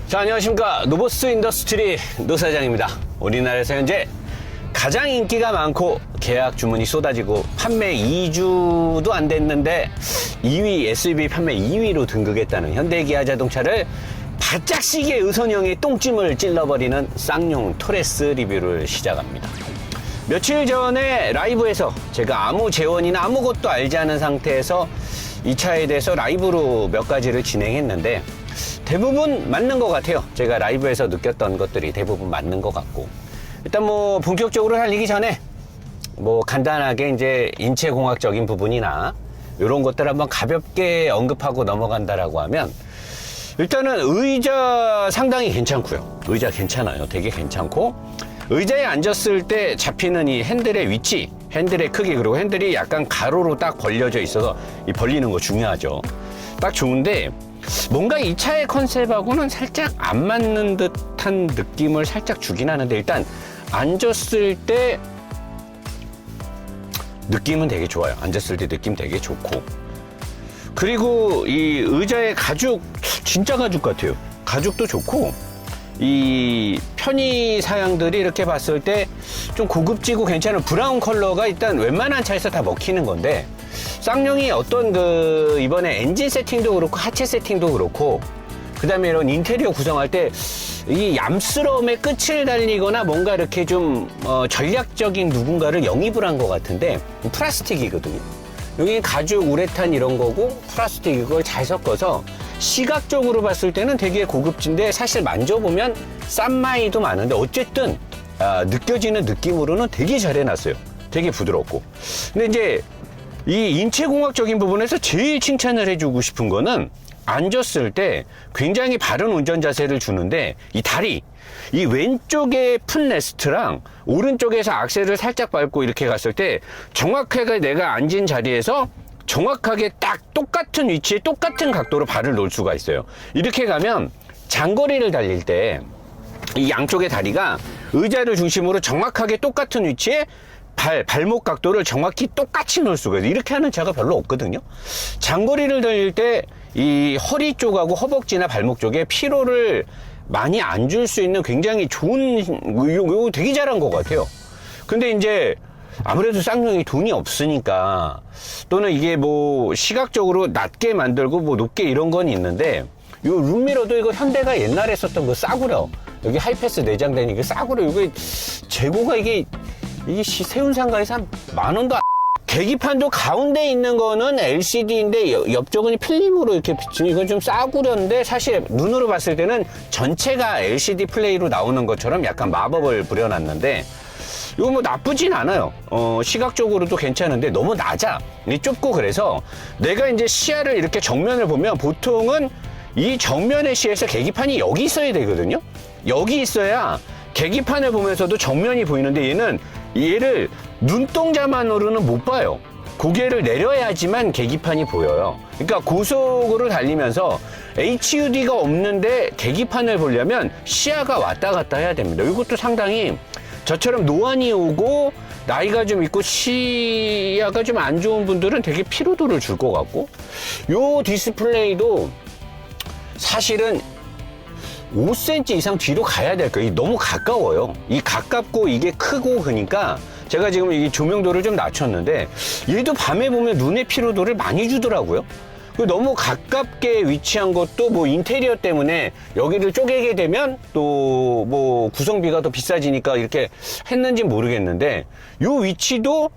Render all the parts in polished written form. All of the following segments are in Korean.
자, 안녕하십니까. 노보스 인더스트리 노사장입니다. 우리나라에서 현재 가장 인기가 많고 계약 주문이 쏟아지고 판매 2주도 안 됐는데 2위 SUV 판매 2위로 등극했다는 현대기아 자동차를 바짝 시계 의선형의 똥찜을 찔러버리는 쌍용 토레스 리뷰를 시작합니다. 며칠 전에 라이브에서 제가 아무 재원이나 아무것도 알지 않은 상태에서 이 차에 대해서 라이브로 몇 가지를 진행했는데 대부분 맞는 것 같아요. 제가 라이브에서 느꼈던 것들이 대부분 맞는 것 같고, 일단 뭐 본격적으로 달리기 전에 뭐 간단하게 이제 인체공학적인 부분이나 이런 것들 한번 가볍게 언급하고 넘어간다라고 하면, 일단은 의자 상당히 괜찮고요. 의자 괜찮아요. 되게 괜찮고, 의자에 앉았을 때 잡히는 이 핸들의 위치, 핸들의 크기, 그리고 핸들이 약간 가로로 딱 벌려져 있어서 이 벌리는 거 중요하죠. 딱 좋은데 뭔가 이 차의 컨셉하고는 살짝 안 맞는 듯한 느낌을 살짝 주긴 하는데, 일단 앉았을 때 느낌은 되게 좋아요. 앉았을 때 느낌 되게 좋고, 그리고 이 의자의 가죽 진짜 가죽 같아요. 가죽도 좋고, 이 편의 사양들이 이렇게 봤을 때 좀 고급지고 괜찮은 브라운 컬러가 일단 웬만한 차에서 다 먹히는 건데, 쌍용이 어떤 이번에 엔진 세팅도 그렇고 하체 세팅도 그렇고, 그 다음에 이런 인테리어 구성할 때 이 얌스러움의 끝을 달리거나 뭔가 이렇게 좀 전략적인 누군가를 영입을 한 것 같은데, 플라스틱이거든요. 여기 가죽, 우레탄 이런 거고 플라스틱, 이걸 잘 섞어서 시각적으로 봤을 때는 되게 고급진데, 사실 만져보면 싼마이도 많은데 어쨌든 느껴지는 느낌으로는 되게 잘 해놨어요. 되게 부드럽고. 근데 이제 이 인체공학적인 부분에서 제일 칭찬을 해주고 싶은 거는, 앉았을 때 굉장히 바른 운전 자세를 주는데, 이 다리, 이 왼쪽에 풋레스트랑 오른쪽에서 악셀을 살짝 밟고 이렇게 갔을 때 정확하게 내가 앉은 자리에서 정확하게 딱 똑같은 위치에 똑같은 각도로 발을 놓을 수가 있어요. 이렇게 가면 장거리를 달릴 때 이 양쪽의 다리가 의자를 중심으로 정확하게 똑같은 위치에 발목 각도를 정확히 똑같이 놓을 수가 있어요. 이렇게 하는 차가 별로 없거든요. 장거리를 달릴 때 이 허리 쪽하고 허벅지나 발목 쪽에 피로를 많이 안 줄 수 있는 굉장히 좋은, 이거 되게 잘한 것 같아요. 근데 이제 아무래도 쌍용이 돈이 없으니까, 또는 이게 뭐 시각적으로 낮게 만들고 뭐 높게 이런 건 있는데, 요 룸미러도 이거 현대가 옛날에 썼던 그 싸구려, 여기 하이패스 내장된 이게 싸구려, 이거 재고가 이게 세운상가에서 한 10,000원도 안. 계기판도 가운데 있는 거는 LCD인데 옆쪽은 필름으로 이렇게 비치는, 이건 좀 싸구려인데 사실 눈으로 봤을 때는 전체가 LCD 플레이로 나오는 것처럼 약간 마법을 부려놨는데, 이거 뭐 나쁘진 않아요. 시각적으로도 괜찮은데 너무 낮아. 좁고, 그래서 내가 이제 시야를 이렇게 정면을 보면 보통은 이 정면의 시야에서 계기판이 여기 있어야 되거든요. 여기 있어야 계기판을 보면서도 정면이 보이는데, 얘를 눈동자만으로는 못 봐요. 고개를 내려야지만 계기판이 보여요. 그러니까 고속으로 달리면서 HUD가 없는데 계기판을 보려면 시야가 왔다 갔다 해야 됩니다. 이것도 상당히 저처럼 노안이 오고 나이가 좀 있고 시야가 좀 안 좋은 분들은 되게 피로도를 줄 것 같고, 요 디스플레이도 사실은 5cm 이상 뒤로 가야 될 거예요. 너무 가까워요. 이 가깝고 이게 크고, 그러니까 제가 지금 이 조명도를 좀 낮췄는데 얘도 밤에 보면 눈의 피로도를 많이 주더라고요. 너무 가깝게 위치한 것도 뭐 인테리어 때문에 여기를 쪼개게 되면 또 뭐 구성비가 더 비싸지니까 이렇게 했는지 모르겠는데, 요 위치도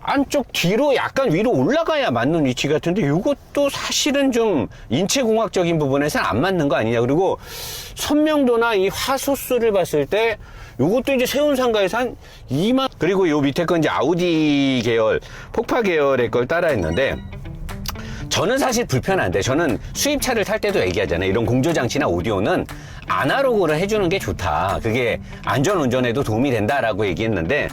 안쪽 뒤로 약간 위로 올라가야 맞는 위치 같은데, 이것도 사실은 좀 인체공학적인 부분에서는 안 맞는 거 아니냐. 그리고 선명도나 이 화소수를 봤을 때 이것도 이제 세운상가에서 한 2만, 그리고 요 밑에 건 이제 아우디 계열, 폭파 계열의 걸 따라 했는데, 저는 사실 불편한데, 저는 수입차를 탈 때도 얘기하잖아요. 이런 공조장치나 오디오는 아날로그를 해주는 게 좋다. 그게 안전운전에도 도움이 된다라고 얘기했는데,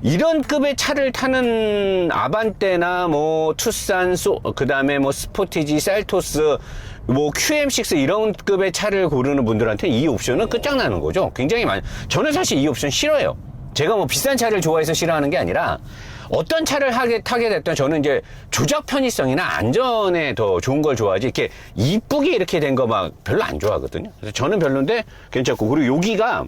이런 급의 차를 타는 아반떼나 뭐 투싼, 그 다음에 뭐 스포티지, 셀토스, 뭐 QM6 이런 급의 차를 고르는 분들한테 이 옵션은 끝장나는 거죠. 굉장히 많이. 저는 사실 이 옵션 싫어요. 제가 뭐 비싼 차를 좋아해서 싫어하는 게 아니라 어떤 차를 타게 됐든 저는 이제 조작 편의성이나 안전에 더 좋은 걸 좋아하지 이렇게 이쁘게 이렇게 된 거 막 별로 안 좋아하거든요. 그래서 저는 별론데 괜찮고, 그리고 여기가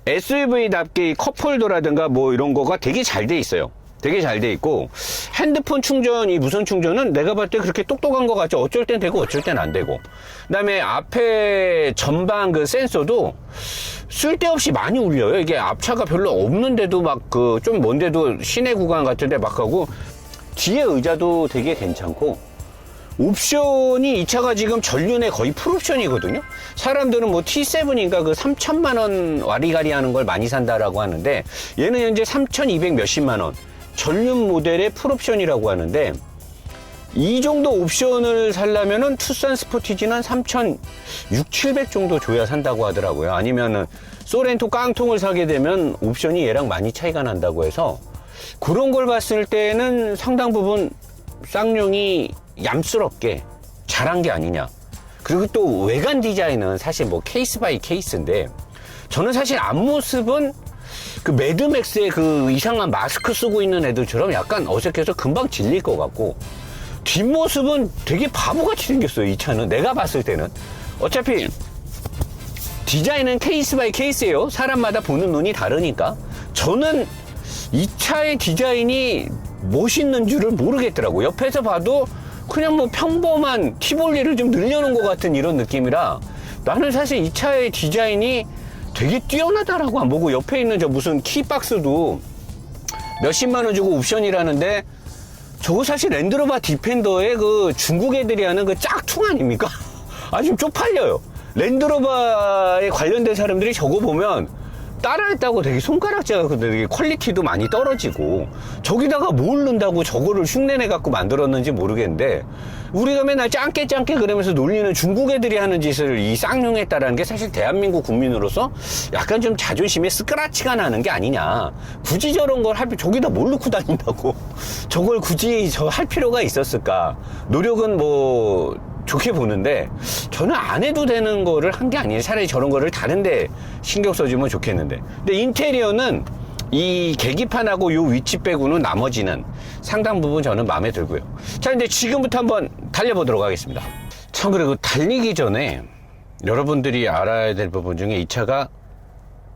SUV답게 컵홀더라든가 뭐 이런 거가 되게 잘 돼 있어요. 되게 잘 돼 있고, 핸드폰 충전, 이 무선 충전은 내가 봤을 때 그렇게 똑똑한 것 같죠. 어쩔 땐 되고 어쩔 땐 안 되고. 그 다음에 앞에 전방 그 센서도 쓸데없이 많이 울려요. 이게 앞차가 별로 없는데도 막 그 좀 먼데도 시내 구간 같은데 막 하고, 뒤에 의자도 되게 괜찮고, 옵션이 이 차가 지금 전륜의 거의 풀옵션이거든요. 사람들은 뭐 T7인가 그 3천만 원 와리가리 하는 걸 많이 산다라고 하는데, 얘는 현재 3,200 몇십만 원. 전륜 모델의 풀옵션이라고 하는데, 이 정도 옵션을 살려면은 투싼 스포티지는 3,600, 700 정도 줘야 산다고 하더라고요. 아니면은 소렌토 깡통을 사게 되면 옵션이 얘랑 많이 차이가 난다고 해서, 그런 걸 봤을 때는 상당 부분 쌍용이 얌스럽게 잘한 게 아니냐. 그리고 또 외관 디자인은 사실 뭐 케이스 바이 케이스인데, 저는 사실 앞모습은 그 매드맥스의 그 이상한 마스크 쓰고 있는 애들처럼 약간 어색해서 금방 질릴 것 같고, 뒷모습은 되게 바보같이 생겼어요. 이 차는 내가 봤을 때는. 어차피 디자인은 케이스 바이 케이스예요. 사람마다 보는 눈이 다르니까. 저는 이 차의 디자인이 멋있는 줄을 모르겠더라고요. 옆에서 봐도 그냥 뭐 평범한 티볼리를 좀 늘려놓은 것 같은 이런 느낌이라, 나는 사실 이 차의 디자인이 되게 뛰어나다라고 안 보고, 옆에 있는 저 무슨 키박스도 몇십만 원 주고 옵션이라는데, 저거 사실 랜드로버 디펜더의 그 중국 애들이 하는 그 짝퉁 아닙니까? 아주 좀 쪽팔려요. 랜드로버에 관련된 사람들이 저거 보면 따라했다고 되게 손가락질 같고 되게 퀄리티도 많이 떨어지고, 저기다가 뭘 넣는다고 저거를 흉내내 갖고 만들었는지 모르겠는데, 우리가 맨날 짱깨 그러면서 놀리는 중국 애들이 하는 짓을 이 쌍용했다라는 게 사실 대한민국 국민으로서 약간 좀 자존심에 스크라치가 나는 게 아니냐. 굳이 저런 걸 저기다 뭘 넣고 다닌다고 저걸 굳이 할 필요가 있었을까. 노력은 뭐 좋게 보는데, 저는 안 해도 되는 거를 한 게 아니에요. 차라리 저런 거를 다른데 신경 써주면 좋겠는데. 근데 인테리어는 이 계기판하고 요 위치 빼고는 나머지는 상당 부분 저는 마음에 들고요. 자, 근데 지금부터 한번 달려보도록 하겠습니다. 참, 그리고 달리기 전에 여러분들이 알아야 될 부분 중에, 이 차가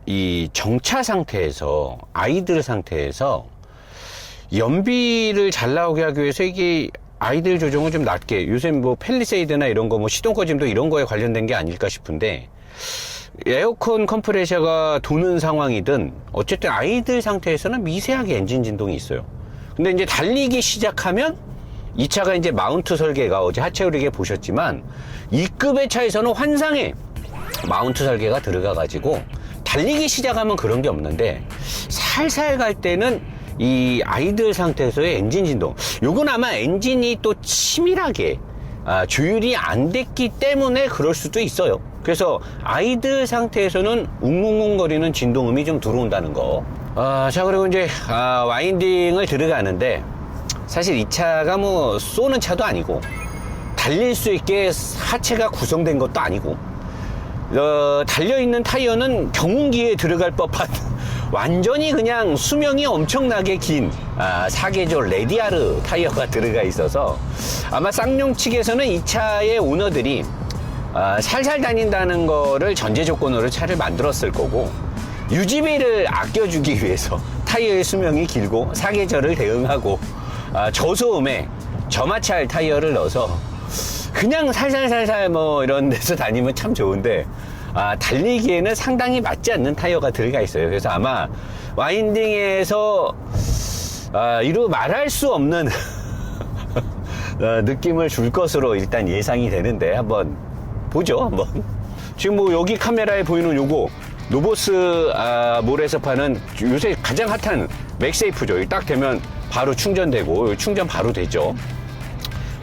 이 정차 상태에서, 아이들 상태에서 연비를 잘 나오게 하기 위해서 이게 아이들 조정을 좀 낮게, 요새 뭐 펠리세이드나 이런 거 뭐 시동 꺼짐도 이런 거에 관련된 게 아닐까 싶은데, 에어컨 컴프레셔가 도는 상황이든 어쨌든 아이들 상태에서는 미세하게 엔진 진동이 있어요. 근데 이제 달리기 시작하면 이 차가 이제 마운트 설계가, 어제 하체 오르게 보셨지만 2급의 차에서는 환상의 마운트 설계가 들어가 가지고 달리기 시작하면 그런 게 없는데, 살살 갈 때는 이 아이들 상태에서의 엔진 진동, 요건 아마 엔진이 또 치밀하게 조율이 안 됐기 때문에 그럴 수도 있어요. 그래서 아이들 상태에서는 웅웅웅거리는 진동음이 좀 들어온다는 거. 자, 그리고 이제 와인딩을 들어가는데, 사실 이 차가 뭐 쏘는 차도 아니고 달릴 수 있게 하체가 구성된 것도 아니고, 달려있는 타이어는 경운기에 들어갈 법한 완전히 그냥 수명이 엄청나게 긴 사계절 레디아르 타이어가 들어가 있어서, 아마 쌍용 측에서는 이 차의 오너들이 살살 다닌다는 거를 전제 조건으로 차를 만들었을 거고, 유지비를 아껴주기 위해서 타이어의 수명이 길고 사계절을 대응하고 저소음에 저마찰 타이어를 넣어서 그냥 살살살살 뭐 이런 데서 다니면 참 좋은데, 달리기에는 상당히 맞지 않는 타이어가 들어가 있어요. 그래서 아마 와인딩에서 이루 말할 수 없는 느낌을 줄 것으로 일단 예상이 되는데, 한번 보죠. 한번. 지금 뭐 여기 카메라에 보이는 요거 노보스 몰에서 파는 요새 가장 핫한 맥세이프죠. 딱 되면 바로 충전되고, 충전 바로 되죠.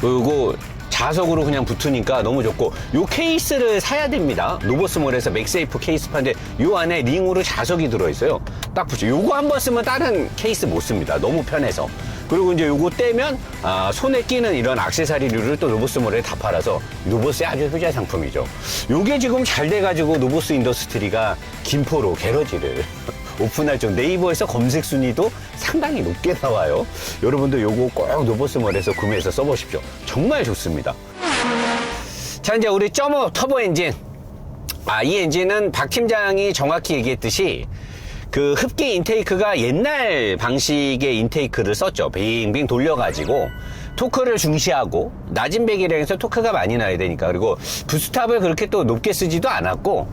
요거 자석으로 그냥 붙으니까 너무 좋고, 요 케이스를 사야 됩니다. 노보스몰에서 맥세이프 케이스 파는데 요 안에 링으로 자석이 들어있어요. 딱 붙여. 요거 한번 쓰면 다른 케이스 못 씁니다. 너무 편해서. 그리고 이제 요거 떼면 손에 끼는 이런 액세서리류를 또 노보스몰에 다 팔아서 노보스의 아주 효자 상품이죠. 요게 지금 잘 돼가지고 노보스 인더스트리가 김포로 게러지를 오픈할 정도. 네이버에서 검색 순위도 상당히 높게 나와요. 여러분도 요거 꼭 노보스몰에서 구매해서 써보십시오. 정말 좋습니다. 자, 이제 우리 점오 터보 엔진. 이 엔진은 박 팀장이 정확히 얘기했듯이 그 흡기 인테이크가 옛날 방식의 인테이크를 썼죠. 빙빙 돌려가지고 토크를 중시하고 낮은 배기량에서 토크가 많이 나야 되니까. 그리고 부스탑을 그렇게 또 높게 쓰지도 않았고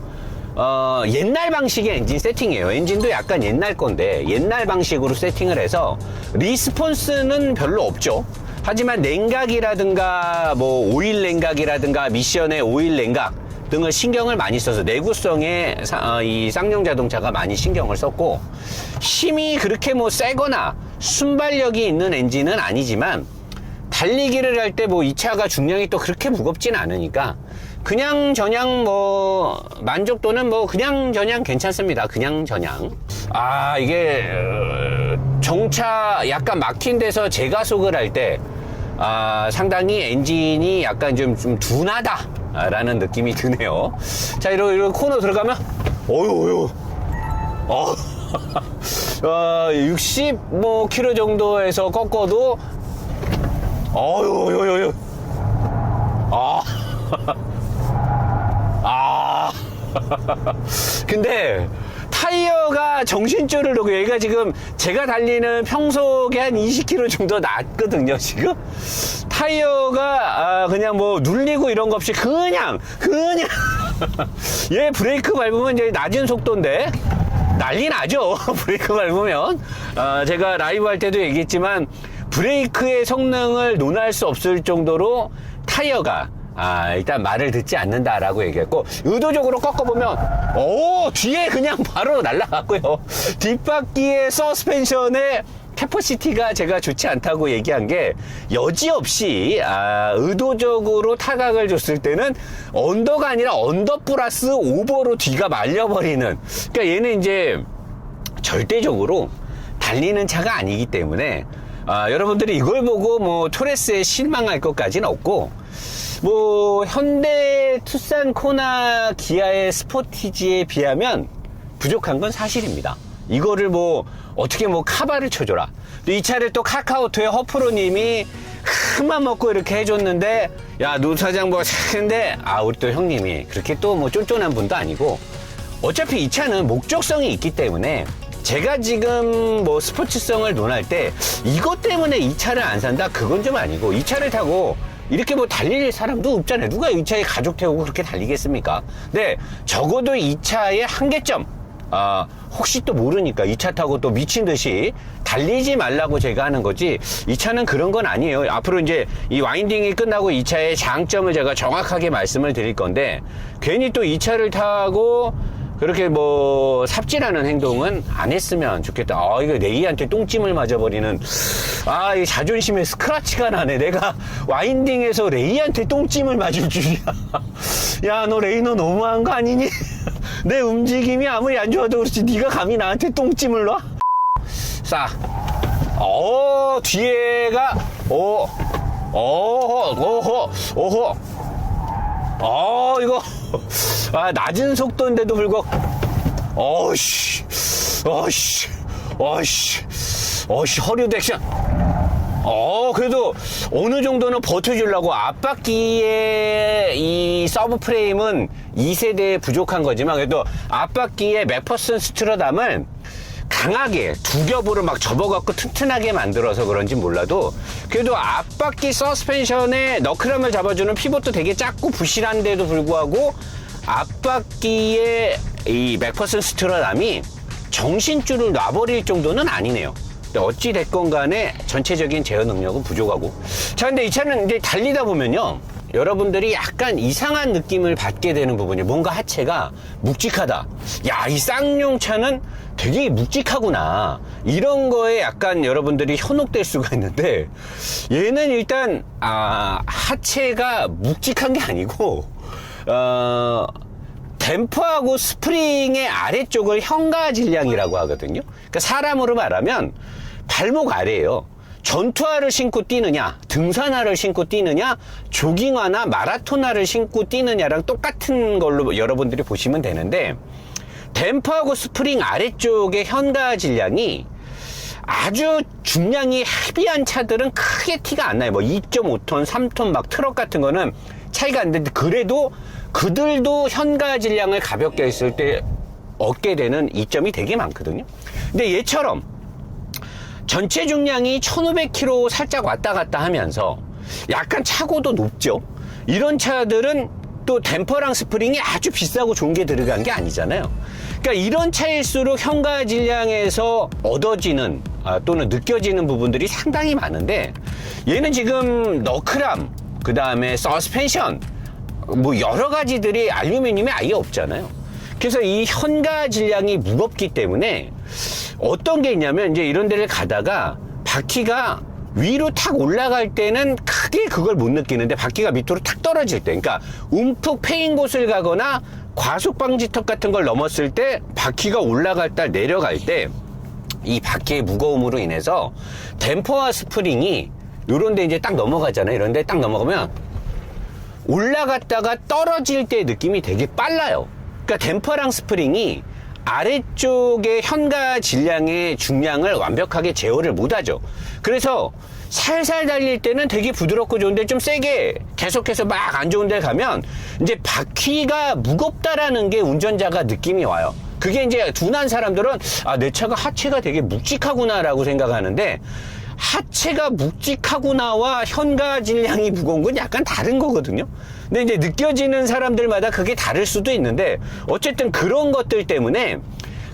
옛날 방식의 엔진 세팅이에요. 엔진도 약간 옛날 건데 옛날 방식으로 세팅을 해서 리스폰스는 별로 없죠. 하지만 냉각이라든가 뭐 오일 냉각이라든가 미션의 오일 냉각 등을 신경을 많이 써서 내구성에 이 쌍용 자동차가 많이 신경을 썼고, 힘이 그렇게 뭐 세거나 순발력이 있는 엔진은 아니지만 달리기를 할 때 뭐 이 차가 중량이 또 그렇게 무겁진 않으니까 그냥 저냥 뭐 만족도는 뭐 그냥 저냥 괜찮습니다. 그냥 저냥. 이게 정차 약간 막힌 데서 재가속을 할 때 상당히 엔진이 약간 좀 둔하다 라는 느낌이 드네요. 자, 이런 코너 들어가면 어휴 60km 정도에서 꺾어도 어휴 근데 타이어가 정신줄을 놓고, 얘가 지금 제가 달리는 평속에 한 20km 정도 낮거든요. 지금 타이어가 그냥 뭐 눌리고 이런 거 없이 그냥 얘 브레이크 밟으면 이제 낮은 속도인데 난리 나죠. 브레이크 밟으면 제가 라이브 할 때도 얘기했지만 브레이크의 성능을 논할 수 없을 정도로 타이어가 일단 말을 듣지 않는다라고 얘기했고, 의도적으로 꺾어보면 뒤에 그냥 바로 날아갔고요. 뒷바퀴의 서스펜션의 캐퍼시티가 제가 좋지 않다고 얘기한 게 여지없이 의도적으로 타각을 줬을 때는 언더가 아니라 언더 플러스 오버로 뒤가 말려버리는, 그러니까 얘는 이제 절대적으로 달리는 차가 아니기 때문에 여러분들이 이걸 보고 뭐 토레스에 실망할 것까지는 없고, 뭐 현대 투싼 코나 기아의 스포티지에 비하면 부족한 건 사실입니다. 이거를 뭐 어떻게 뭐 카바를 쳐줘라. 또 이 차를 또 카카오톡에 허프로님이 큰맘 먹고 이렇게 해줬는데, 야 노 사장 뭐 근데 우리 또 형님이 그렇게 또 뭐 쫀쫀한 분도 아니고, 어차피 이 차는 목적성이 있기 때문에 제가 지금 뭐 스포츠성을 논할 때 이것 때문에 이 차를 안 산다 그건 좀 아니고, 이 차를 타고 이렇게 뭐 달릴 사람도 없잖아요. 누가 이 차에 가족 태우고 그렇게 달리겠습니까? 네, 적어도 이 차의 한계점, 혹시 또 모르니까 이 차 타고 또 미친 듯이 달리지 말라고 제가 하는 거지, 이 차는 그런 건 아니에요. 앞으로 이제 이 와인딩이 끝나고 이 차의 장점을 제가 정확하게 말씀을 드릴 건데, 괜히 또 이 차를 타고 그렇게 뭐 삽질하는 행동은 안 했으면 좋겠다. 이거 레이한테 똥찜을 맞아버리는, 이 자존심에 스크라치가 나네. 내가 와인딩에서 레이한테 똥찜을 맞을 줄이야. 야, 너 레이 너 너무한 거 아니니? 내 움직임이 아무리 안 좋아도 그렇지 네가 감히 나한테 똥찜을 놔? 자, 뒤에가 이거 낮은 속도인데도 불구하고 허리우드 액션. 그래도 어느 정도는 버텨주려고. 앞바퀴의 이 서브 프레임은 2세대에 부족한 거지만 그래도 앞바퀴의 맥퍼슨 스트러담을 강하게 두 겹으로 막 접어갖고 튼튼하게 만들어서 그런지 몰라도, 그래도 앞바퀴 서스펜션에 너클함을 잡아주는 피봇도 되게 작고 부실한데도 불구하고 앞바퀴의 이 맥퍼슨 스트러담이 정신줄을 놔버릴 정도는 아니네요. 어찌됐건 간에 전체적인 제어 능력은 부족하고. 자, 근데 이 차는 이제 달리다 보면요, 여러분들이 약간 이상한 느낌을 받게 되는 부분이, 뭔가 하체가 묵직하다. 야, 이 쌍용 차는 되게 묵직하구나. 이런 거에 약간 여러분들이 현혹될 수가 있는데, 얘는 일단 하체가 묵직한 게 아니고 댐퍼하고 스프링의 아래쪽을 현가 질량이라고 하거든요. 그러니까 사람으로 말하면 발목 아래예요. 전투화를 신고 뛰느냐, 등산화를 신고 뛰느냐, 조깅화나 마라톤화를 신고 뛰느냐랑 똑같은 걸로 여러분들이 보시면 되는데, 댐퍼하고 스프링 아래쪽의 현가 질량이 아주 중량이 헤비한 차들은 크게 티가 안 나요. 뭐 2.5톤, 3톤 막 트럭 같은 거는 차이가 안 되는데, 그래도 그들도 현가 질량을 가볍게 했을 때 얻게 되는 이점이 되게 많거든요. 근데 얘처럼 전체 중량이 1500km 살짝 왔다 갔다 하면서 약간 차고도 높죠. 이런 차들은 또 댐퍼랑 스프링이 아주 비싸고 좋은 게 들어간 게 아니잖아요. 그러니까 이런 차일수록 현가 질량에서 얻어지는 또는 느껴지는 부분들이 상당히 많은데, 얘는 지금 너클함, 그 다음에 서스펜션, 뭐 여러 가지들이 알루미늄이 아예 없잖아요. 그래서 이 현가 질량이 무겁기 때문에 어떤 게 있냐면, 이제 이런 데를 가다가 바퀴가 위로 탁 올라갈 때는 크게 그걸 못 느끼는데, 바퀴가 밑으로 탁 떨어질 때, 그러니까 움푹 패인 곳을 가거나 과속 방지턱 같은 걸 넘었을 때 바퀴가 올라갔다 내려갈 때 이 바퀴의 무거움으로 인해서 댐퍼와 스프링이 요런 데 이제 딱 넘어가잖아요. 이런 데 딱 넘어가면 올라갔다가 떨어질 때 느낌이 되게 빨라요. 그러니까 댐퍼랑 스프링이 아래쪽의 현가 질량의 중량을 완벽하게 제어를 못하죠. 그래서 살살 달릴 때는 되게 부드럽고 좋은데, 좀 세게 계속해서 막 안 좋은 데 가면 이제 바퀴가 무겁다라는 게 운전자가 느낌이 와요. 그게 이제 둔한 사람들은 내 차가 하체가 되게 묵직하구나 라고 생각하는데, 하체가 묵직하구나와 현가 질량이 무거운 건 약간 다른 거거든요. 근데 이제 느껴지는 사람들마다 그게 다를 수도 있는데, 어쨌든 그런 것들 때문에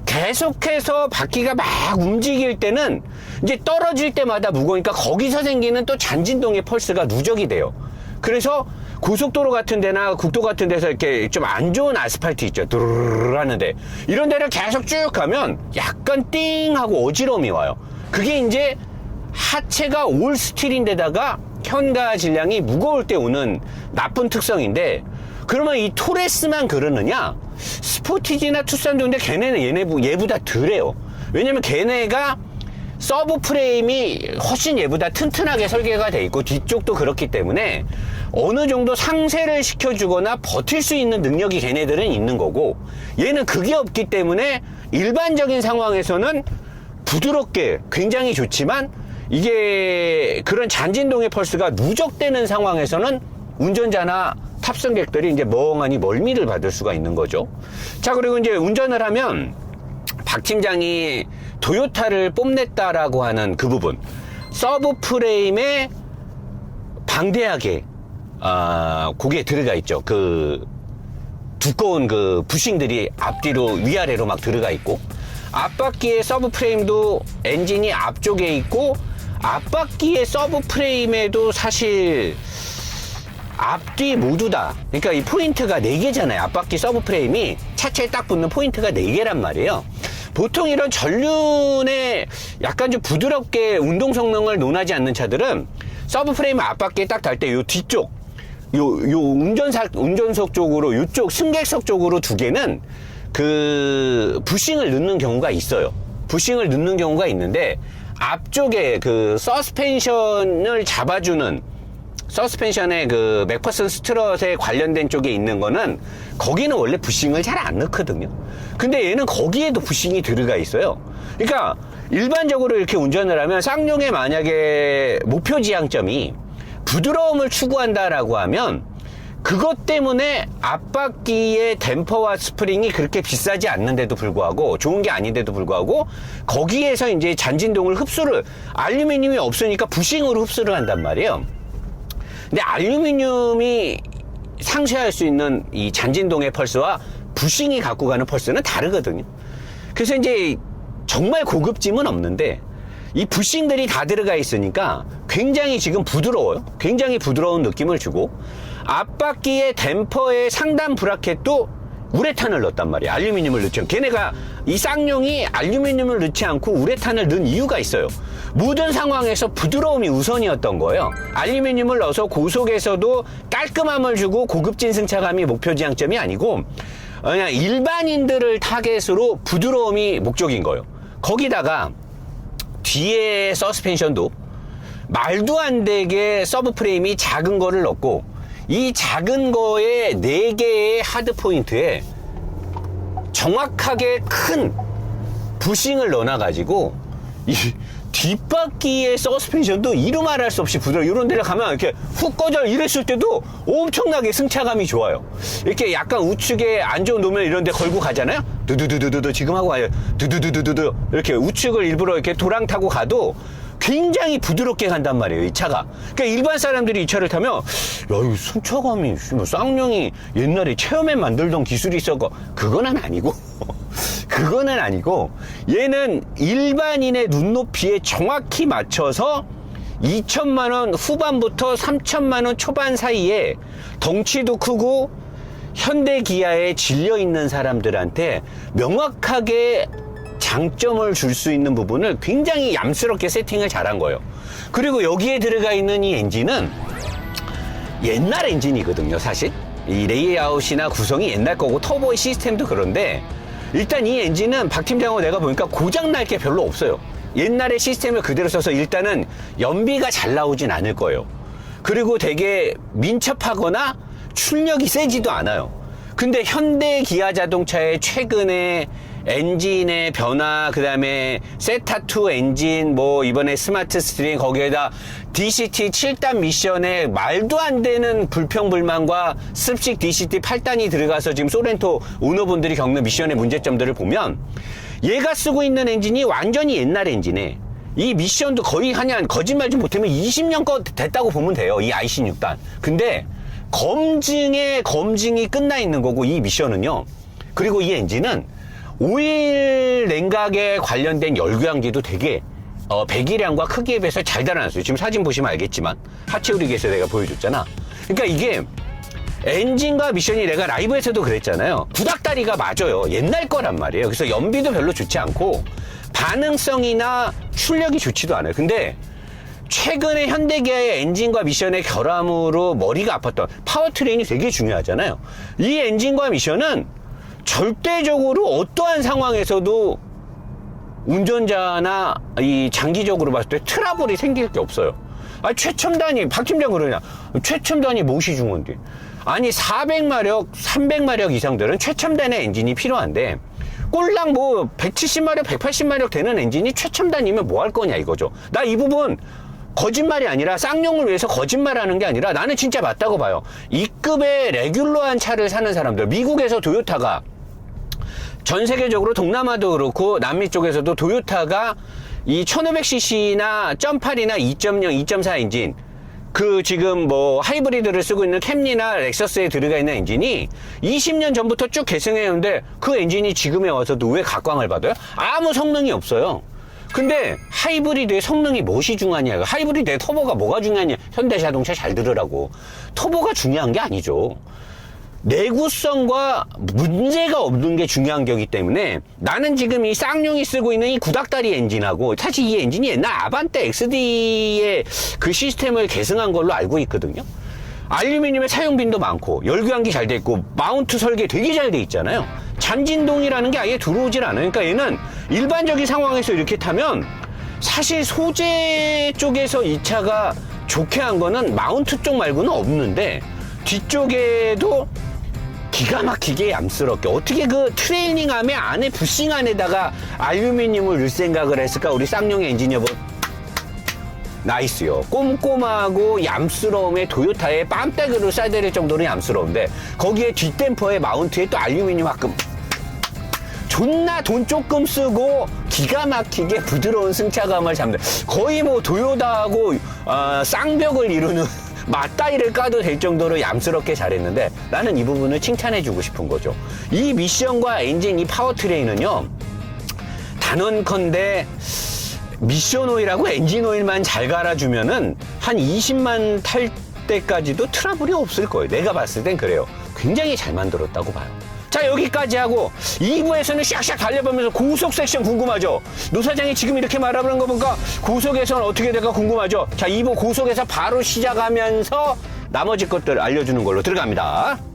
계속해서 바퀴가 막 움직일 때는 이제 떨어질 때마다 무거우니까 거기서 생기는 또 잔진동의 펄스가 누적이 돼요. 그래서 고속도로 같은 데나 국도 같은 데서 이렇게 좀 안 좋은 아스팔트 있죠. 드르르르 하는데, 이런 데를 계속 쭉 가면 약간 띵 하고 어지러움이 와요. 그게 이제 하체가 올 스틸인데다가 현가 질량이 무거울 때 오는 나쁜 특성인데, 그러면 이 토레스만 그러느냐? 스포티지나 투싼도 근데 걔네는 얘보다 덜해요. 왜냐면 걔네가 서브 프레임이 훨씬 얘보다 튼튼하게 설계가 돼 있고 뒤쪽도 그렇기 때문에 어느 정도 상쇄를 시켜주거나 버틸 수 있는 능력이 걔네들은 있는 거고, 얘는 그게 없기 때문에 일반적인 상황에서는 부드럽게 굉장히 좋지만, 이게 그런 잔진동의 펄스가 누적되는 상황에서는 운전자나 탑승객들이 이제 멍하니 멀미를 받을 수가 있는 거죠. 자, 그리고 이제 운전을 하면 박 팀장이 토요타를 뽐냈다라고 하는 그 부분, 서브 프레임에 방대하게 거기에 들어가 있죠. 그 두꺼운 그 부싱들이 앞뒤로 위아래로 막 들어가 있고, 앞바퀴의 서브 프레임도 엔진이 앞쪽에 있고, 앞바퀴의 서브 프레임에도 사실 앞뒤 모두 다, 그러니까 이 포인트가 4개잖아요. 앞바퀴 서브 프레임이 차체에 딱 붙는 포인트가 4개란 말이에요. 보통 이런 전륜에 약간 좀 부드럽게 운동 성능을 논하지 않는 차들은 서브 프레임 앞바퀴에 딱 달 때 요 뒤쪽, 요 운전석 쪽으로, 요쪽 승객석 쪽으로 2개는 그 부싱을 넣는 경우가 있어요. 부싱을 넣는 경우가 있는데, 앞쪽에 그 서스펜션을 잡아주는, 서스펜션의 그 맥퍼슨 스트럿에 관련된 쪽에 있는 거는 거기는 원래 부싱을 잘 안 넣거든요. 근데 얘는 거기에도 부싱이 들어가 있어요. 그러니까 일반적으로 이렇게 운전을 하면 쌍용의 만약에 목표 지향점이 부드러움을 추구한다라고 하면, 그것 때문에 앞바퀴의 댐퍼와 스프링이 그렇게 비싸지 않는데도 불구하고, 좋은 게 아닌데도 불구하고, 거기에서 이제 잔진동을 알루미늄이 없으니까 부싱으로 흡수를 한단 말이에요. 근데 알루미늄이 상쇄할 수 있는 이 잔진동의 펄스와 부싱이 갖고 가는 펄스는 다르거든요. 그래서 이제 정말 고급짐은 없는데, 이 부싱들이 다 들어가 있으니까 굉장히 지금 부드러워요. 굉장히 부드러운 느낌을 주고, 앞바퀴의 댐퍼의 상단 브라켓도 우레탄을 넣었단 말이에요. 알루미늄을 넣지 않고. 걔네가, 이 쌍용이 알루미늄을 넣지 않고 우레탄을 넣은 이유가 있어요. 모든 상황에서 부드러움이 우선이었던 거예요. 알루미늄을 넣어서 고속에서도 깔끔함을 주고 고급진 승차감이 목표 지향점이 아니고, 그냥 일반인들을 타겟으로 부드러움이 목적인 거예요. 거기다가 뒤에 서스펜션도 말도 안 되게 서브 프레임이 작은 거를 넣고, 이 작은 거에 4개의 하드 포인트에 정확하게 큰 부싱을 넣어놔가지고 이 뒷바퀴의 서스펜션도 이루 말할 수 없이 부드러워. 이런 데를 가면 이렇게 훅 꺼져 이랬을 때도 엄청나게 승차감이 좋아요. 이렇게 약간 우측에 안 좋은 노면 이런 데 걸고 가잖아요. 두두두두두 지금 하고 가요. 두두두두두 이렇게 우측을 일부러 이렇게 도랑 타고 가도 굉장히 부드럽게 간단 말이에요, 이 차가. 그러니까 일반 사람들이 이 차를 타면, 야, 이 승차감이, 쌍용이 옛날에 체험에 만들던 기술이 있었고, 그거는 아니고, 그거는 아니고, 얘는 일반인의 눈높이에 정확히 맞춰서 2천만원 후반부터 3천만원 초반 사이에 덩치도 크고, 현대 기아에 질려있는 사람들한테 명확하게 장점을 줄 수 있는 부분을 굉장히 얌스럽게 세팅을 잘한 거예요. 그리고 여기에 들어가 있는 이 엔진은 옛날 엔진이거든요, 사실. 이 레이아웃이나 구성이 옛날 거고 터보의 시스템도 그런데 일단 이 엔진은 박 팀장하고 내가 보니까 고장날 게 별로 없어요. 옛날의 시스템을 그대로 써서 일단은 연비가 잘 나오진 않을 거예요. 그리고 되게 민첩하거나 출력이 세지도 않아요. 근데 현대 기아 자동차의 최근에 엔진의 변화, 그 다음에 세타2 엔진, 뭐 이번에 스마트 스트링, 거기에다 DCT 7단 미션에 말도 안 되는 불평불만과 습식 DCT 8단이 들어가서 지금 소렌토 오너분들이 겪는 미션의 문제점들을 보면 얘가 쓰고 있는 엔진이 완전히 옛날 엔진에 이 미션도 거의 한 거짓말 좀 못하면 20년 거 됐다고 보면 돼요, 이 IC6단. 근데 검증이 끝나 있는 거고, 이 미션은요. 그리고 이 엔진은 오일 냉각에 관련된 열교환기도 되게 배기량과 크기에 비해서 잘 달아놨어요. 지금 사진 보시면 알겠지만 하체 우리기에서 내가 보여줬잖아. 그러니까 이게 엔진과 미션이 내가 라이브에서도 그랬잖아요. 구닥다리가 맞아요. 옛날 거란 말이에요. 그래서 연비도 별로 좋지 않고 반응성이나 출력이 좋지도 않아요. 근데 최근에 현대기아의 엔진과 미션의 결함으로 머리가 아팠던 파워트레인이 되게 중요하잖아요. 이 엔진과 미션은 절대적으로 어떠한 상황에서도 운전자나 이 장기적으로 봤을 때 트러블이 생길 게 없어요. 아니, 최첨단이, 박 팀장 그러냐. 최첨단이 무엇이 중요한데. 아니, 400마력, 300마력 이상들은 최첨단의 엔진이 필요한데, 꼴랑 뭐 170마력, 180마력 되는 엔진이 최첨단이면 뭐 할 거냐 이거죠. 나 이 부분 거짓말이 아니라 쌍용을 위해서 거짓말하는 게 아니라 나는 진짜 맞다고 봐요. 이 급의 레귤러한 차를 사는 사람들, 미국에서 도요타가 전 세계적으로 동남아도 그렇고 남미 쪽에서도 도요타가 이 1500cc나 1.8이나 2.0, 2.4 엔진, 그 지금 뭐 하이브리드를 쓰고 있는 캠리나 렉서스에 들어가 있는 엔진이 20년 전부터 쭉 계승했는데 그 엔진이 지금에 와서도 왜 각광을 받아요? 아무 성능이 없어요. 근데 하이브리드의 성능이 무엇이 중요하냐, 하이브리드의 터보가 뭐가 중요하냐, 현대자동차 잘 들으라고. 터보가 중요한 게 아니죠. 내구성과 문제가 없는 게 중요한 거기 때문에 나는 지금 이 쌍용이 쓰고 있는 이 구닥다리 엔진하고, 사실 이 엔진이 옛날 아반떼 XD의 그 시스템을 계승한 걸로 알고 있거든요. 알루미늄의 사용빈도 많고 열교환기 잘 돼 있고 마운트 설계 되게 잘 돼 있잖아요. 잔진동이라는 게 아예 들어오질 않아요. 그러니까 얘는 일반적인 상황에서 이렇게 타면 사실 소재 쪽에서 이 차가 좋게 한 거는 마운트 쪽 말고는 없는데, 뒤쪽에도 기가 막히게 얌스럽게 어떻게 그 트레이닝함에 안에 부싱 안에다가 알루미늄을 넣을 생각을 했을까, 우리 쌍용 엔지니어분. 나이스요. 꼼꼼하고 얌스러움에 도요타에 빰떼그로 쏴야 될 정도는 얌스러운데, 거기에 뒷댐퍼의 마운트에 또 알루미늄 화금, 존나 돈 조금 쓰고 기가 막히게 부드러운 승차감을 잡는, 거의 뭐 도요타하고 쌍벽을 이루는 맞다이를 까도 될 정도로 얌스럽게 잘했는데, 나는 이 부분을 칭찬해주고 싶은 거죠. 이 미션과 엔진, 이 파워트레인은요, 단언컨대 미션 오일하고 엔진 오일만 잘 갈아주면은 한 20만 탈 때까지도 트러블이 없을 거예요. 내가 봤을 땐 그래요. 굉장히 잘 만들었다고 봐요. 자, 여기까지 하고 2부에서는 샥샥 달려보면서 고속 섹션 궁금하죠? 노 사장이 지금 이렇게 말하는 거 보니까 고속에서는 어떻게 될까 궁금하죠? 자, 2부 고속에서 바로 시작하면서 나머지 것들 알려주는 걸로 들어갑니다.